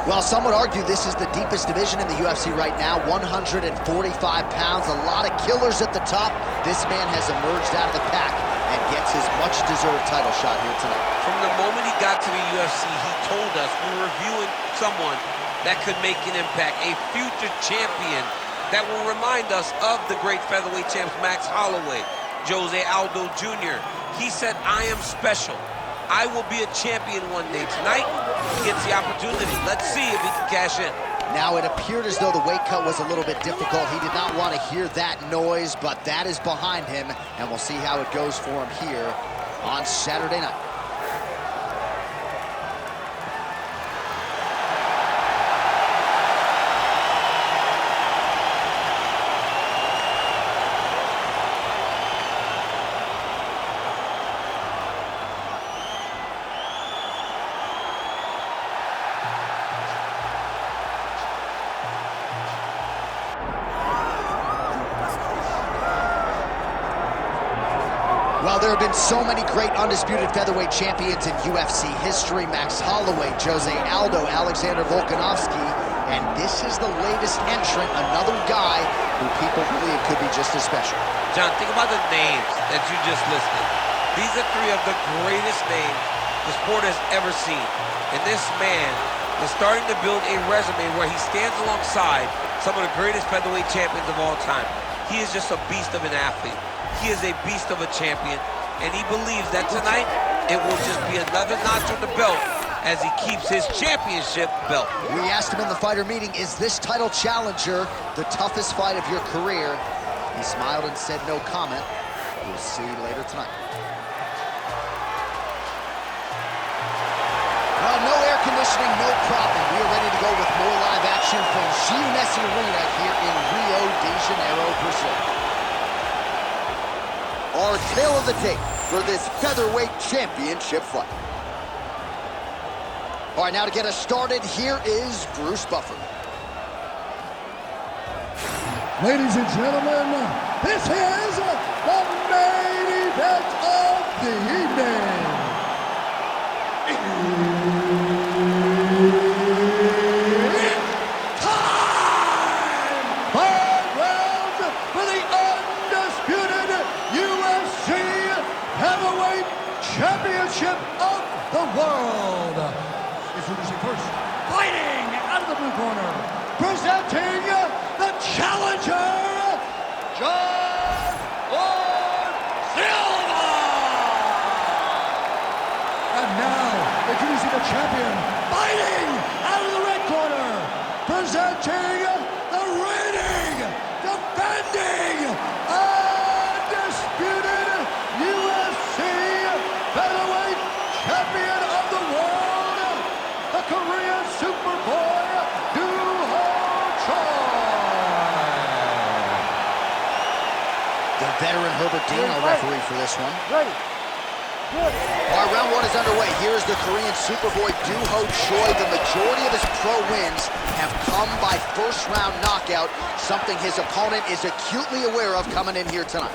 Well, some would argue this is the deepest division in the UFC right now, 145 pounds, a lot of killers at the top. This man has emerged out of the pack and gets his much-deserved title shot here tonight. From the moment he got to the UFC, he told us we were reviewing someone that could make an impact, a future champion that will remind us of the great featherweight champs Max Holloway, Jose Aldo Jr. He said, I am special. I will be a champion one day. Tonight, he gets the opportunity. Let's see if he can cash in. Now, it appeared as though the weight cut was a little bit difficult. He did not want to hear that noise, but that is behind him, and we'll see how it goes for him here on Saturday night. Well, there have been so many great undisputed featherweight champions in UFC history. Max Holloway, Jose Aldo, Alexander Volkanovski, and this is the latest entrant, another guy who people believe could be just as special. John, think about the names that you just listed. These are three of the greatest names the sport has ever seen. And this man is starting to build a resume where he stands alongside some of the greatest featherweight champions of all time. He is just a beast of an athlete. He is a beast of a champion, and he believes that tonight it will just be another notch on the belt as he keeps his championship belt. We asked him in the fighter meeting, is this title challenger the toughest fight of your career? He smiled and said no comment. We'll see later tonight. Well, no air conditioning, no problem. We are ready to go with more live action from Giannessi Arena here in Rio de Janeiro, Brazil. Our tale of the tape for this featherweight championship fight. All right, now to get us started, here is Bruce Buffer. Ladies and gentlemen, this is the main event of the evening. It's time! 5 rounds for the undisputed UFC Heavyweight Championship of the world. Introducing first, fighting out of the blue corner, presenting the challenger, John Silva. And now, introducing the champion, fighting out of the red corner, presenting the reigning, defending, undisputed UFC Featherweight Champion of the world, the Korean Superboy, The veteran Herbert Dean, our referee for this one. Ready. Our round one is underway. Here is the Korean Superboy, Doo-Ho Choi. The majority of his pro wins have come by first-round knockout, something his opponent is acutely aware of coming in here tonight.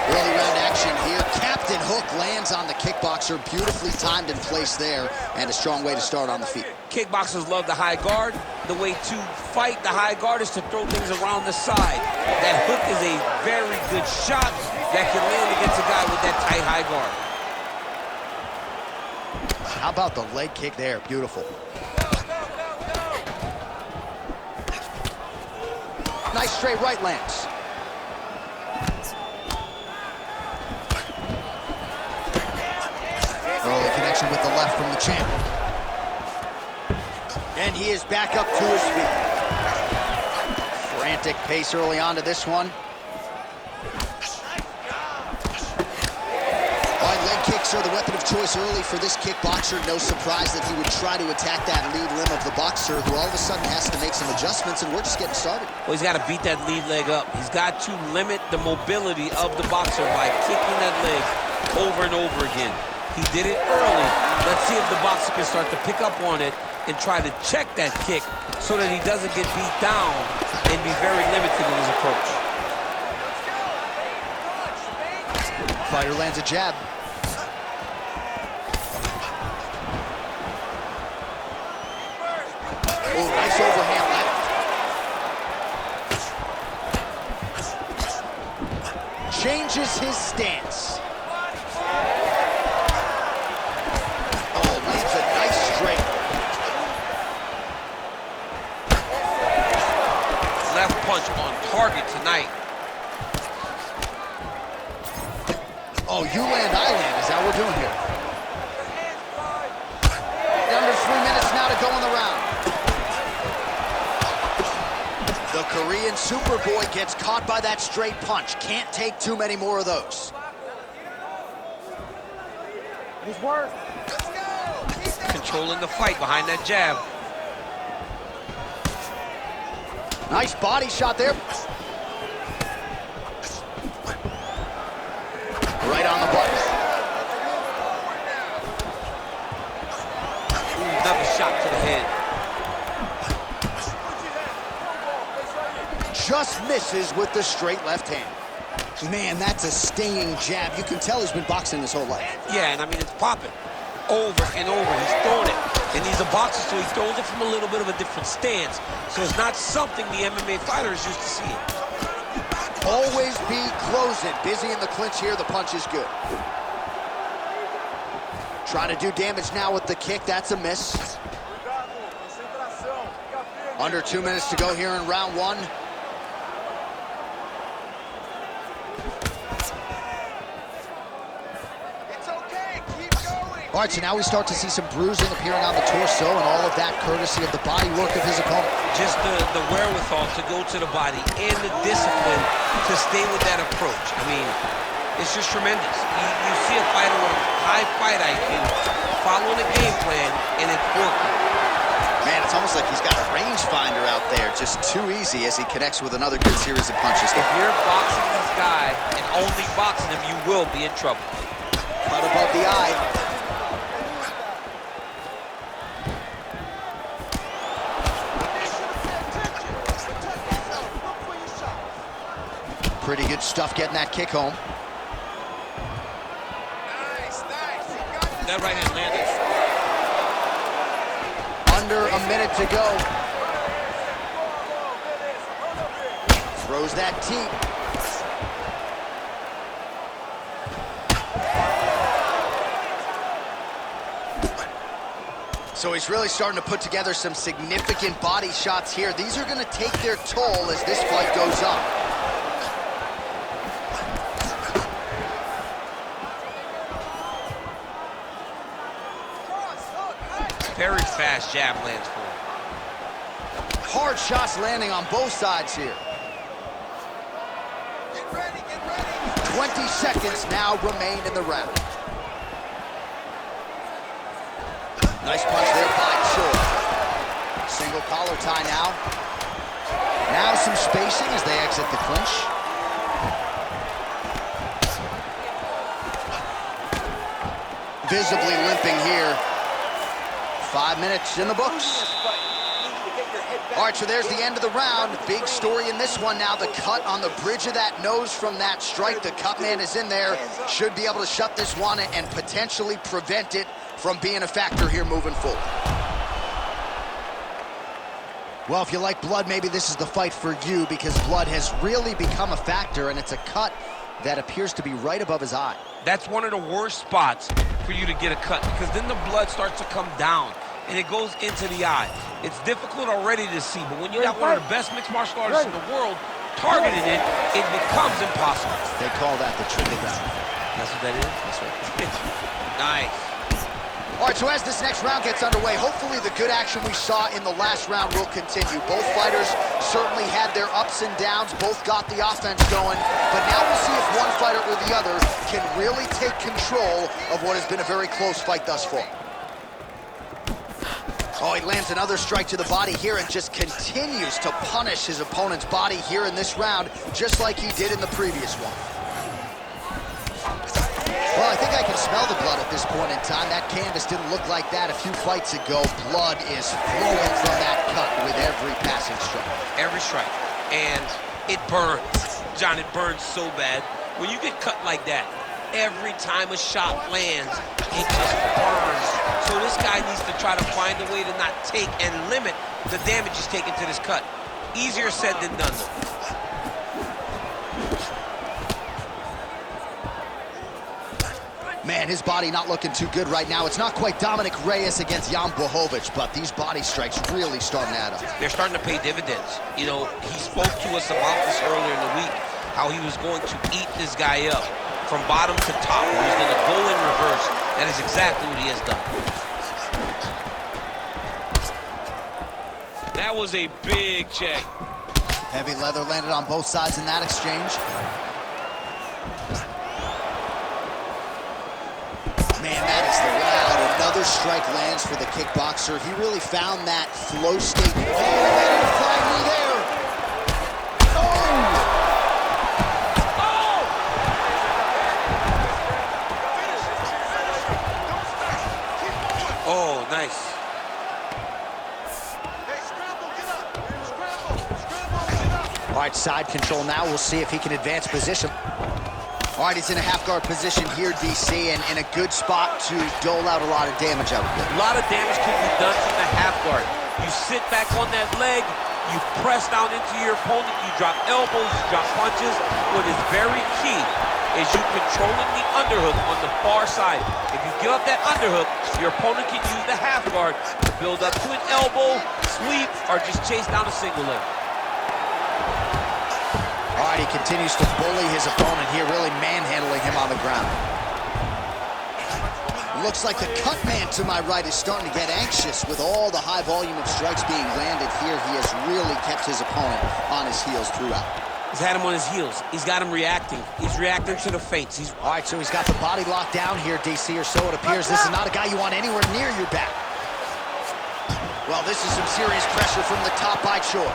Early round action here. Captain Hook lands on the kickboxer. Beautifully timed and placed there, and a strong way to start on the feet. Kickboxers love the high guard. The way to fight the high guard is to throw things around the side. That hook is a very good shot that can land against a guy with that tight high guard. How about the leg kick there? Beautiful. Nice straight right lands. Early connection with the left from the champ. And he is back up to his feet. Frantic pace early on to this one. All right, leg kicks are the weapon of choice early for this kickboxer. No surprise that he would try to attack that lead limb of the boxer, who all of a sudden has to make some adjustments, and we're just getting started. Well, he's got to beat that lead leg up. He's got to limit the mobility of the boxer by kicking that leg over and over again. He did it early. Let's see if the boxer can start to pick up on it and try to check that kick so that he doesn't get beat down and be very limited in his approach. Fighter lands a jab. Oh, nice overhand left. Changes his stance. Oh, lands a nice straight. Left punch on target tonight. Oh, you land, I land. Is that what we're doing here? Under 3 minutes now to go in the round. The Korean Superboy gets caught by that straight punch. Can't take too many more of those. Nice work. Controlling the fight behind that jab. Nice body shot there. Right on the button. Another shot to the head. Just misses with the straight left hand. Man, that's a stinging jab. You can tell he's been boxing his whole life. Yeah, and I mean, it's popping over and over. He's throwing it. And he's a boxer, so he throws it from a little bit of a different stance. So it's not something the MMA fighter is used to seeing. Always be closing. Busy in the clinch here. The punch is good. Trying to do damage now with the kick. That's a miss. Under 2 minutes to go here in round one. All right, so now we start to see some bruising appearing on the torso, and all of that courtesy of the body work of his opponent. Just the wherewithal to go to the body and the discipline to stay with that approach. I mean, it's just tremendous. You see a fighter with a high fight IQ following a game plan, and it's working. Man, it's almost like he's got a rangefinder out there, just too easy as he connects with another good series of punches. If you're boxing this guy and only boxing him, you will be in trouble. Cut above the eye. Pretty good stuff getting that kick home. That right hand landed. Under a minute to go. Throws that teep. So he's really starting to put together some significant body shots here. These are going to take their toll as this fight goes on. Very fast jab lands for him. Hard shots landing on both sides here. 20 seconds now remain in the round. Nice punch there by Choi. Single collar tie now. Now some spacing as they exit the clinch. Visibly limping here. 5 minutes in the books. All right, so there's the end of the round. Big story in this one now. The cut on the bridge of that nose from that strike. The cut man is in there. Should be able to shut this one and potentially prevent it from being a factor here moving forward. Well, if you like blood, maybe this is the fight for you because blood has really become a factor, and it's a cut that appears to be right above his eye. That's one of the worst spots for you to get a cut because then the blood starts to come down and it goes into the eye. It's difficult already to see, but when you got one of the best mixed martial artists in the world targeting it, it becomes impossible. They call that the triple down. That's what that is? That's right. Nice. All right, so as this next round gets underway, hopefully the good action we saw in the last round will continue. Both fighters certainly had their ups and downs, both got the offense going, but now we'll see if one fighter or the other can really take control of what has been a very close fight thus far. Oh, he lands another strike to the body here and just continues to punish his opponent's body here in this round, just like he did in the previous one. Well, I think I can smell the blood at this point in time. That canvas didn't look like that a few fights ago. Blood is flowing from that cut with every passing strike. Every strike. And it burns. John, it burns so bad. When you get cut like that, Every time a shot lands, it just burns. So this guy needs to try to find a way to not take and limit the damage he's taking to this cut. Easier said than done, though. Man, his body not looking too good right now. It's not quite Dominic Reyes against Jan Blachowicz, but these body strikes really starting to add up. They're starting to pay dividends. You know, he spoke to us about this earlier in the week, how he was going to eat this guy up from bottom to top. He was going to go in reverse. That is exactly what he has done. That was a big check. Heavy leather landed on both sides in that exchange. Man, that is loud. Another strike lands for the kickboxer. He really found that flow state. Oh, he landed a flying knee there. Oh! Oh, nice. All right, side control now. We'll see if he can advance position. All right, he's in a half-guard position here, DC, and in a good spot to dole out a lot of damage out of it. A lot of damage can be done from the half guard. You sit back on that leg, you press down into your opponent, you drop elbows, you drop punches. What is very key is you controlling the underhook on the far side. If you give up that underhook, your opponent can use the half guard to build up to an elbow, sweep, or just chase down a single leg. All right, he continues to bully his opponent here, really manhandling him on the ground. Looks like the cut man to my right is starting to get anxious with all the high volume of strikes being landed here. He has really kept his opponent on his heels throughout. He's had him on his heels. He's got him reacting. He's reacting to the feints. All right, so he's got the body locked down here, DC, or so it appears. This is not a guy you want anywhere near your back. Well, this is some serious pressure from the top by Choi.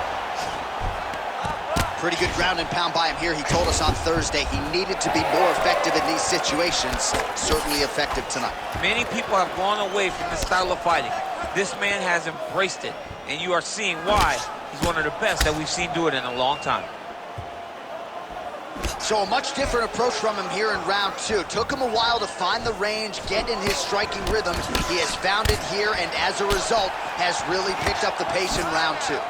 Pretty good ground and pound by him here. He told us on Thursday he needed to be more effective in these situations. Certainly effective tonight. Many people have gone away from this style of fighting. This man has embraced it, and you are seeing why he's one of the best that we've seen do it in a long time. So a much different approach from him here in round two. Took him a while to find the range, get in his striking rhythm. He has found it here, and as a result, has really picked up the pace in round two.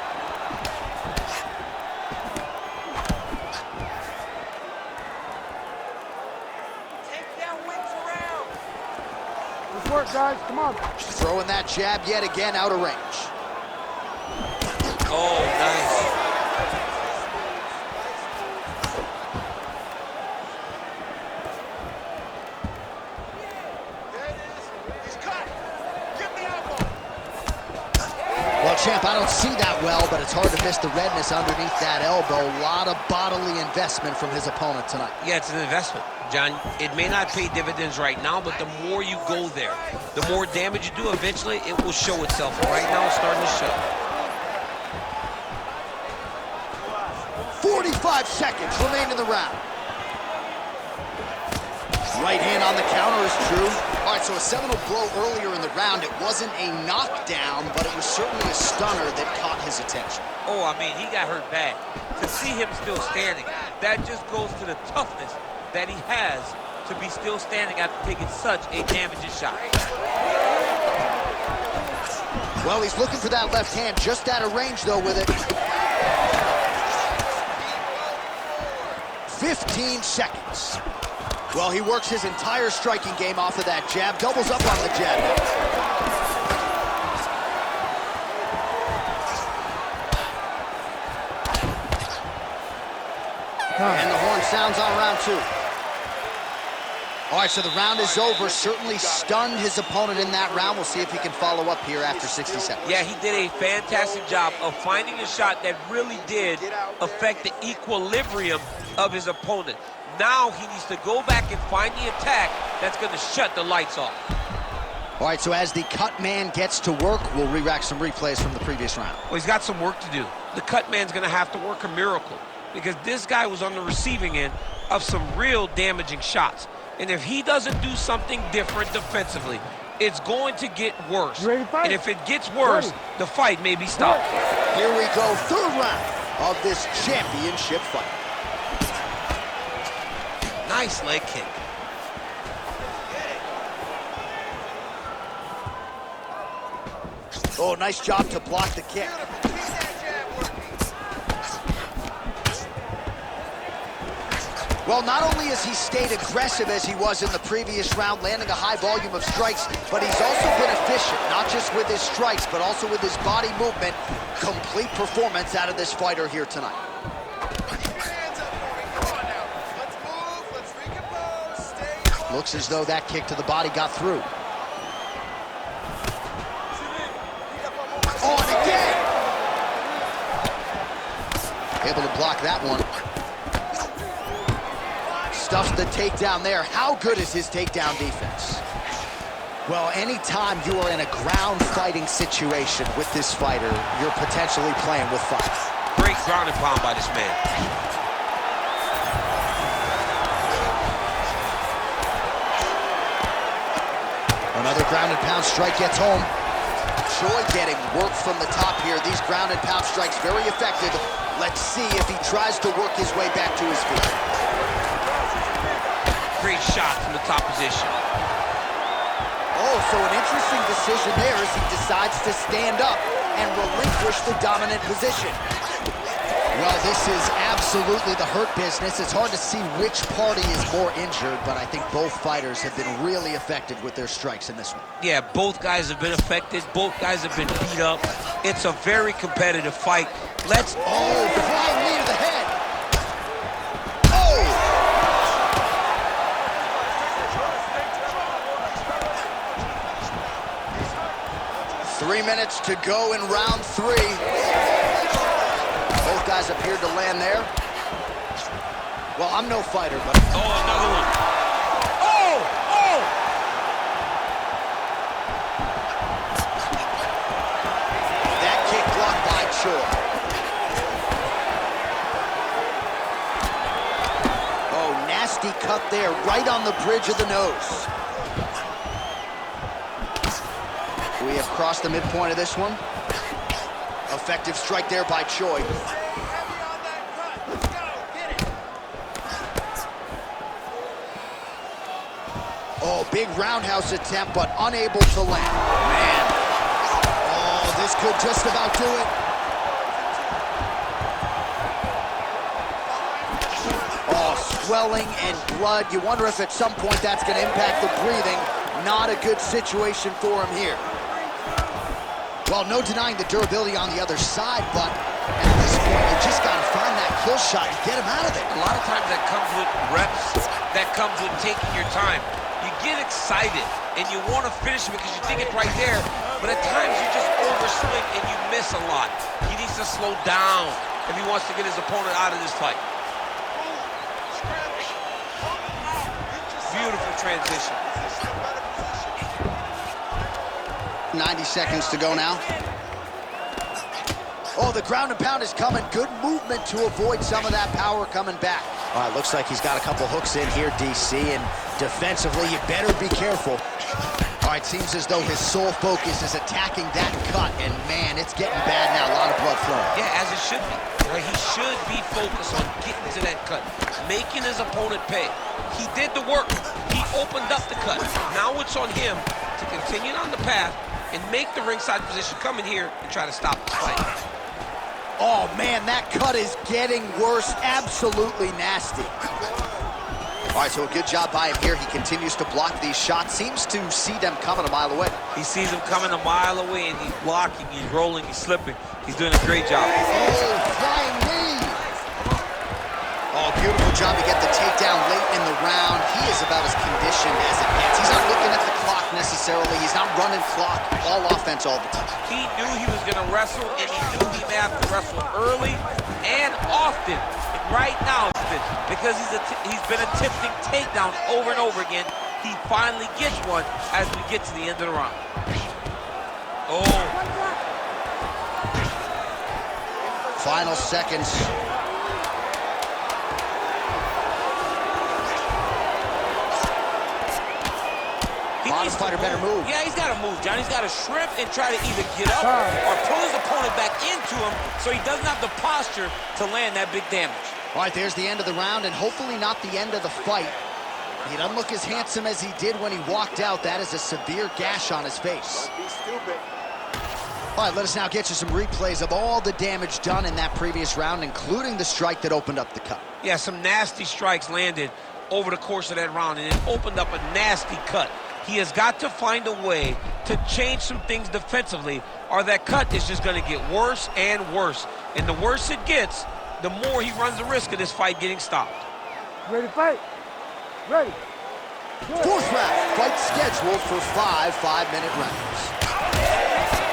Work, guys, come on. Throwing that jab yet again out of range. Oh, nice. Well, champ, I don't see that well, but it's hard to miss the redness underneath that elbow. A lot of bodily investment from his opponent tonight. Yeah, it's an investment, John. It may not pay dividends right now, but the more you go there, the more damage you do, eventually it will show itself. And right now, it's starting to show. 45 seconds remain in the round. Right hand on the counter is true. All right, so a seminal blow earlier in the round. It wasn't a knockdown, but it was certainly a stunner that caught his attention. Oh, I mean, he got hurt bad. To see him still standing, that just goes to the toughness that he has to be still standing after taking such a damaging shot. Well, he's looking for that left hand, just out of range, though, with it. 15 seconds. Well, he works his entire striking game off of that jab, doubles up on the jab. And the horn sounds on round two. All right, so the round is over. Certainly stunned his opponent in that round. We'll see if he can follow up here after 60 seconds. Yeah, he did a fantastic job of finding a shot that really did affect the equilibrium of his opponent. Now he needs to go back and find the attack that's going to shut the lights off. All right, so as the cut man gets to work, we'll re-rack some replays from the previous round. Well, he's got some work to do. The cut man's going to have to work a miracle because this guy was on the receiving end of some real damaging shots. And if he doesn't do something different defensively, it's going to get worse. And if it gets worse, the fight may be stopped. Here we go, third round of this championship fight. Nice leg kick. Oh, nice job to block the kick. Well, not only has he stayed aggressive as he was in the previous round, landing a high volume of strikes, but he's also been efficient, not just with his strikes, but also with his body movement. Complete performance out of this fighter here tonight. Looks as though that kick to the body got through. Oh, and again! Able to block that one. Stuffs the takedown there. How good is his takedown defense? Well, anytime you are in a ground fighting situation with this fighter, you're potentially playing with fire. Great ground and pound by this man. Another ground and pound strike gets home. Choi getting work from the top here. These ground and pound strikes very effective. Let's see if he tries to work his way back to his feet. Great shot from the top position. Oh, so an interesting decision there as he decides to stand up and relinquish the dominant position. Well, this is absolutely the hurt business. It's hard to see which party is more injured, but I think both fighters have been really effective with their strikes in this one. Yeah, both guys have been affected. Both guys have been beat up. It's a very competitive fight. Let's... Oh, flying knee to the head. Oh! 3 minutes to go in round 3. Both guys appeared to land there. Well, I'm no fighter, but... Oh, another one. Oh! Oh! That kick blocked by Choi. Oh, nasty cut there, right on the bridge of the nose. We have crossed the midpoint of this one. Effective strike there by Choi. Oh, big roundhouse attempt, but unable to land. Man. Oh, this could just about do it. Oh, swelling and blood. You wonder if at some point that's going to impact the breathing. Not a good situation for him here. Well, no denying the durability on the other side, but at this point, you just got to find that kill shot and get him out of there. A lot of times that comes with reps, that comes with taking your time. You get excited, and you want to finish it because you think it's right there, but at times you just overswing and you miss a lot. He needs to slow down if he wants to get his opponent out of this fight. Beautiful transition. 90 seconds to go now. Oh, the ground and pound is coming. Good movement to avoid some of that power coming back. All right, looks like he's got a couple hooks in here, DC, and defensively, you better be careful. All right, seems as though his sole focus is attacking that cut, and man, it's getting bad now. A lot of blood flowing. Yeah, as it should be. Right? He should be focused on getting to that cut, making his opponent pay. He did the work. He opened up the cut. Now it's on him to continue on the path and make the ringside position, come in here and try to stop the fight. Oh, man, that cut is getting worse. Absolutely nasty. All right, so a good job by him here. He continues to block these shots. Seems to see them coming a mile away. He sees them coming a mile away, and he's blocking, he's rolling, he's slipping. He's doing a great job. Oh, flying knee. Oh, beautiful job to get the takedown late in the round. He is about as conditioned as it gets. He's not looking at the clock necessarily. He's not running clock, all offense all the time. He knew he was going to wrestle, and he knew he may have to wrestle early and often. And right now, because he's been attempting takedown over and over again, he finally gets one as we get to the end of the round. Oh. Final seconds. Bottom fighter better move. Yeah, he's got to move, John. He's got to shrimp and try to either get up or pull his opponent back into him so he doesn't have the posture to land that big damage. All right, there's the end of the round, and hopefully not the end of the fight. He doesn't look as handsome as he did when he walked out. That is a severe gash on his face. Don't be stupid. All right, let us now get you some replays of all the damage done in that previous round, including the strike that opened up the cut. Yeah, some nasty strikes landed over the course of that round, and it opened up a nasty cut. He has got to find a way to change some things defensively, or that cut is just going to get worse and worse. And the worse it gets, the more he runs the risk of this fight getting stopped. Ready to fight? Ready. Good. Fourth round, fight scheduled for 5 5-minute rounds.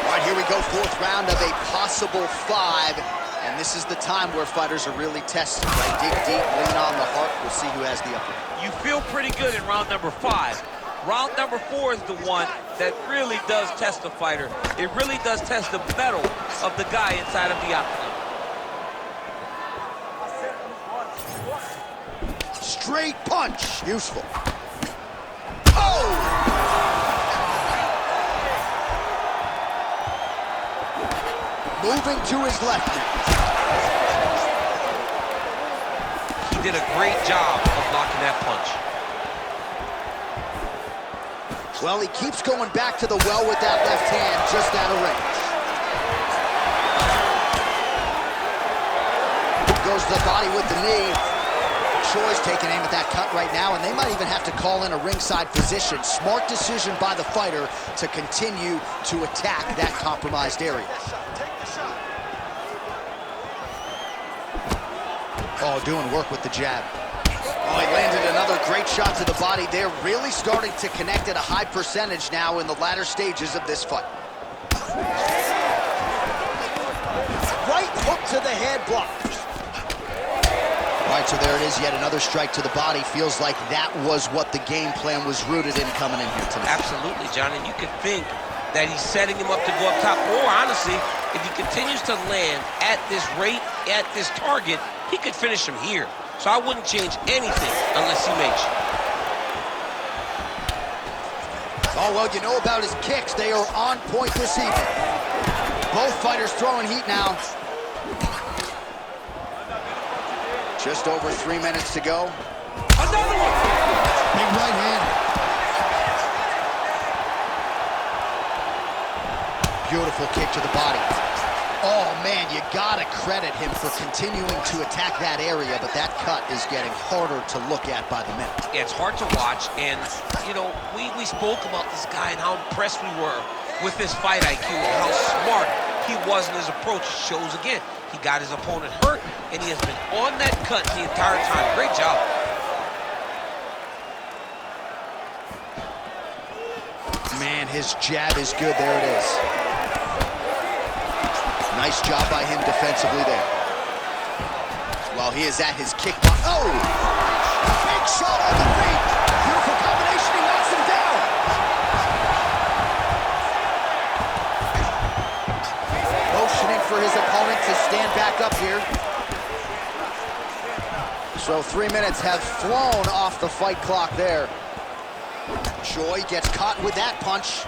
All right, here we go, fourth round of a possible 5. And this is the time where fighters are really tested, right? Dig deep, lean on the heart. We'll see who has the upper hand. You feel pretty good in round number 5. Round number 4 is the one that really does test the fighter. It really does test the mettle of the guy inside of the octagon. Straight punch, useful. Oh! Moving to his left now. He did a great job of blocking that punch. Well, he keeps going back to the well with that left hand, just out of range. Goes to the body with the knee. Choi's taking aim at that cut right now, and they might even have to call in a ringside physician. Smart decision by the fighter to continue to attack that compromised area. Oh, doing work with the jab. Oh, he landed another great shot to the body. They're really starting to connect at a high percentage now in the latter stages of this fight. Right hook to the head, blocked. All right, so there it is, yet another strike to the body. Feels like that was what the game plan was rooted in coming in here tonight. Absolutely, John, and you could think that he's setting him up to go up top, or honestly, if he continues to land at this rate, at this target, he could finish him here. So I wouldn't change anything unless he makes you. Oh, well, you know about his kicks. They are on point this evening. Both fighters throwing heat now. Just over 3 minutes to go. Another one! Big right hand. Beautiful kick to the body. Oh, man, you gotta credit him for continuing to attack that area, but that cut is getting harder to look at by the minute. Yeah, it's hard to watch, and, you know, we spoke about this guy and how impressed we were with his fight IQ and how smart he was in his approach. Shows again, he got his opponent hurt, and he has been on that cut the entire time. Great job. Man, his jab is good. There it is. Nice job by him defensively there. While he is at his kick. Oh! Big shot on the feet. Beautiful combination. He knocks him down. Motioning for his opponent to stand back up here. So 3 minutes have flown off the fight clock there. Choi gets caught with that punch.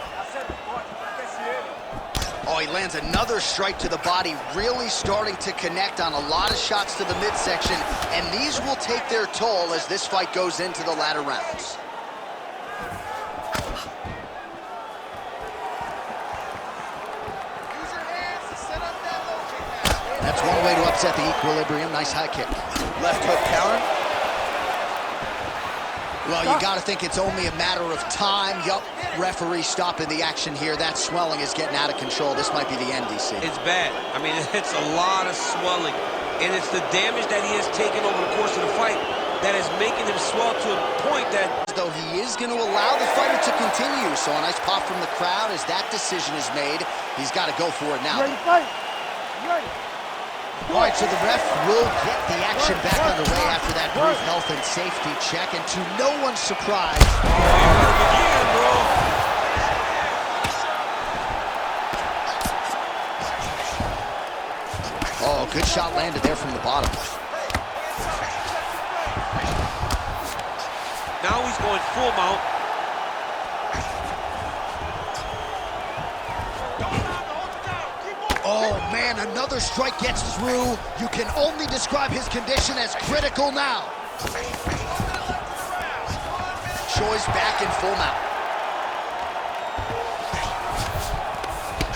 Oh, he lands another strike to the body, really starting to connect on a lot of shots to the midsection, and these will take their toll as this fight goes into the latter rounds. That's one way to upset the equilibrium. Nice high kick. Left hook counter. Well, you got to think it's only a matter of time. Yup, referee stopping the action here. That swelling is getting out of control. This might be the end, DC. It's bad. I mean, it's a lot of swelling, and it's the damage that he has taken over the course of the fight that is making him swell to a point that... Though he is going to allow the fighter to continue. So a nice pop from the crowd as that decision is made. He's got to go for it now. Ready to fight? Ready. All right, so the ref will get the action back underway after that brief health and safety check, and to no one's surprise... Oh, good shot landed there from the bottom. Now he's going full mount. Oh, man, another strike gets through. You can only describe his condition as critical now. Choi's back in full mount.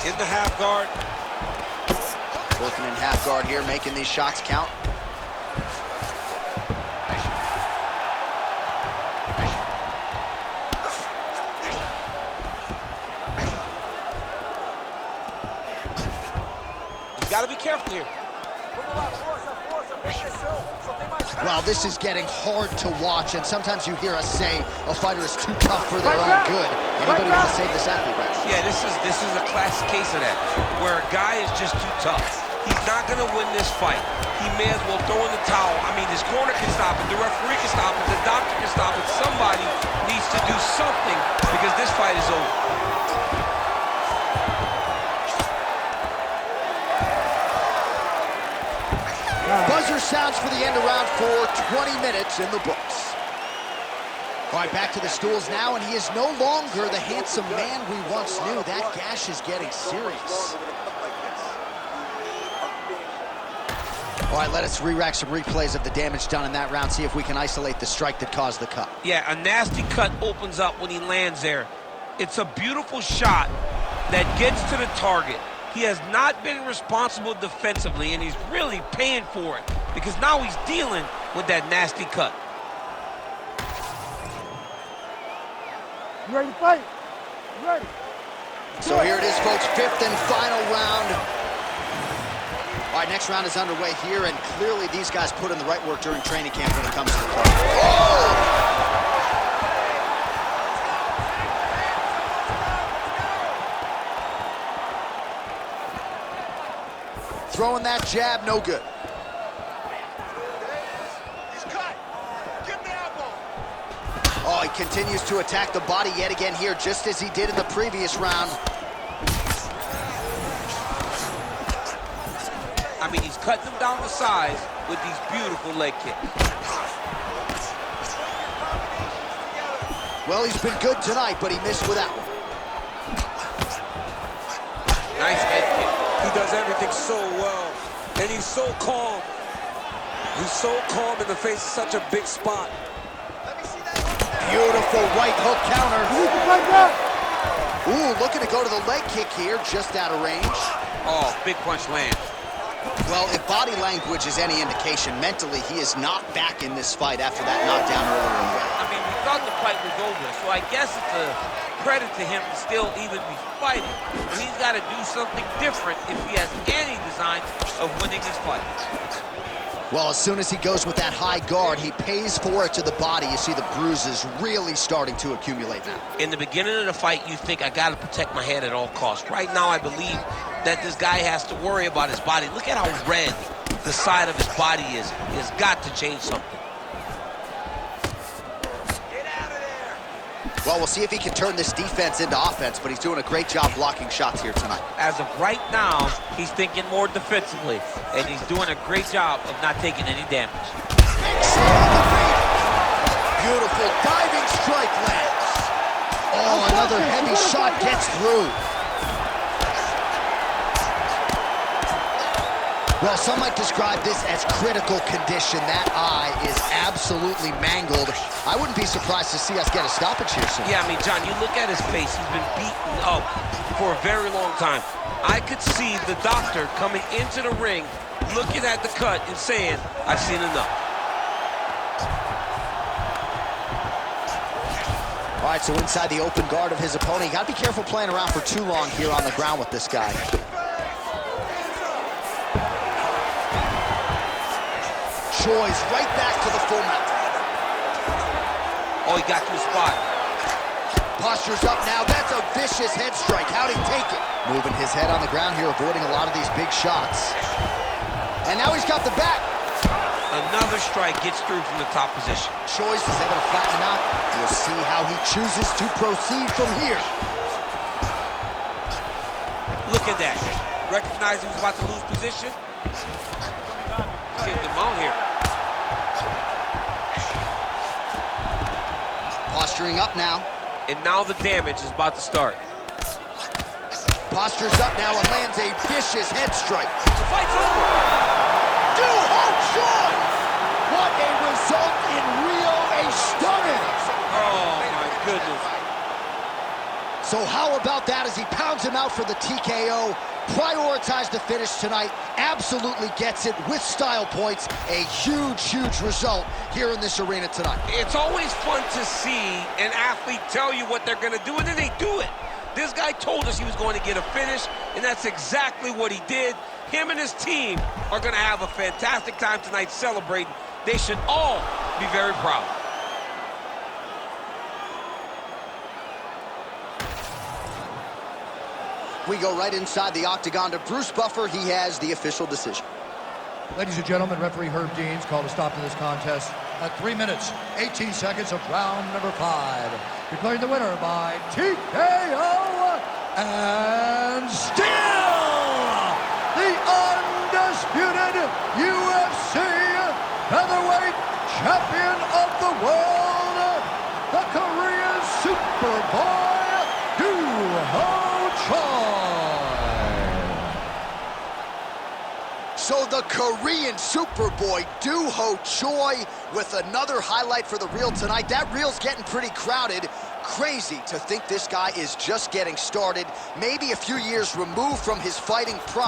In the half guard. Working in half guard here, making these shots count. You gotta be careful here. Well, this is getting hard to watch, and sometimes you hear us say a fighter is too tough for their own good. Anybody want to save this athlete, right? Yeah, this is a classic case of that, where a guy is just too tough. He's not gonna win this fight. He may as well throw in the towel. I mean, his corner can stop it, the referee can stop it, the doctor can stop it. Somebody needs to do something because this fight is over. Buzzer sounds for the end of round 4, 20 minutes in the books. All right, back to the stools now, and he is no longer the handsome man we once knew. That gash is getting serious. All right, let us re-rack some replays of the damage done in that round, see if we can isolate the strike that caused the cut. Yeah, a nasty cut opens up when he lands there. It's a beautiful shot that gets to the target. He has not been responsible defensively, and he's really paying for it because now he's dealing with that nasty cut. You ready to fight? You ready? So here it is, folks, 5th and final round. All right, next round is underway here, and clearly these guys put in the right work during training camp when it comes to the cut. Oh! Throwing that jab, no good. He's cut. Give him the elbow. Oh, he continues to attack the body yet again here, just as he did in the previous round. I mean, he's cutting them down to size with these beautiful leg kicks. Well, he's been good tonight, but he missed with that one. Nice head kick. He does everything so well, and he's so calm. He's so calm in the face of such a big spot. Beautiful right hook counter. You can fight that. Ooh, looking to go to the leg kick here, just out of range. Oh, big punch lands. Well, if body language is any indication, mentally he is not back in this fight after that knockdown earlier in the round. I mean, we thought the fight was over, so I guess it's a credit to him to still even be fighting. But he's got to do something different if he has any design of winning this fight. Well, as soon as he goes with that high guard, he pays for it to the body. You see the bruises really starting to accumulate now. In the beginning of the fight, you think, I got to protect my head at all costs. Right now, I believe that this guy has to worry about his body. Look at how red the side of his body is. He has got to change something. Well, we'll see if he can turn this defense into offense, but he's doing a great job blocking shots here tonight. As of right now, he's thinking more defensively, and he's doing a great job of not taking any damage. Beautiful diving strike lands. Oh, another heavy shot gets through. Well, some might describe this as critical condition. That eye is absolutely mangled. I wouldn't be surprised to see us get a stoppage here soon. Yeah, I mean, John, you look at his face. He's been beaten up for a very long time. I could see the doctor coming into the ring, looking at the cut and saying, I've seen enough. All right, so inside the open guard of his opponent. You got to be careful playing around for too long here on the ground with this guy. Choi's right back to the full mount. Oh, he got to the spot. Posture's up now. That's a vicious head strike. How'd he take it? Moving his head on the ground here, avoiding a lot of these big shots. And now he's got the back. Another strike gets through from the top position. Choi's is able to flatten him out. We'll see how he chooses to proceed from here. Look at that. Recognize he was about to lose position. Get him out here. Posturing up now. And now the damage is about to start. Posture's up now and lands a vicious head strike. The fight's over. What a result in Rio, a stunning. Oh, my goodness. So how about that as he pounds him out for the TKO? Prioritized the finish tonight, absolutely gets it with style points. A huge, huge result here in this arena tonight. It's always fun to see an athlete tell you what they're going to do, and then they do it. This guy told us he was going to get a finish, and that's exactly what he did. Him and his team are going to have a fantastic time tonight celebrating. They should all be very proud. We go right inside the octagon to Bruce Buffer. He has the official decision. Ladies and gentlemen, referee Herb Deans called a stop to this contest at 3 minutes, 18 seconds of round number 5. Declaring the winner by TKO and still the undisputed UFC featherweight champion of the world, the Korean Superboy, Do-Ho Choi. So the Korean Superboy, Do-Ho Choi, with another highlight for the reel tonight. That reel's getting pretty crowded. Crazy to think this guy is just getting started, maybe a few years removed from his fighting prime.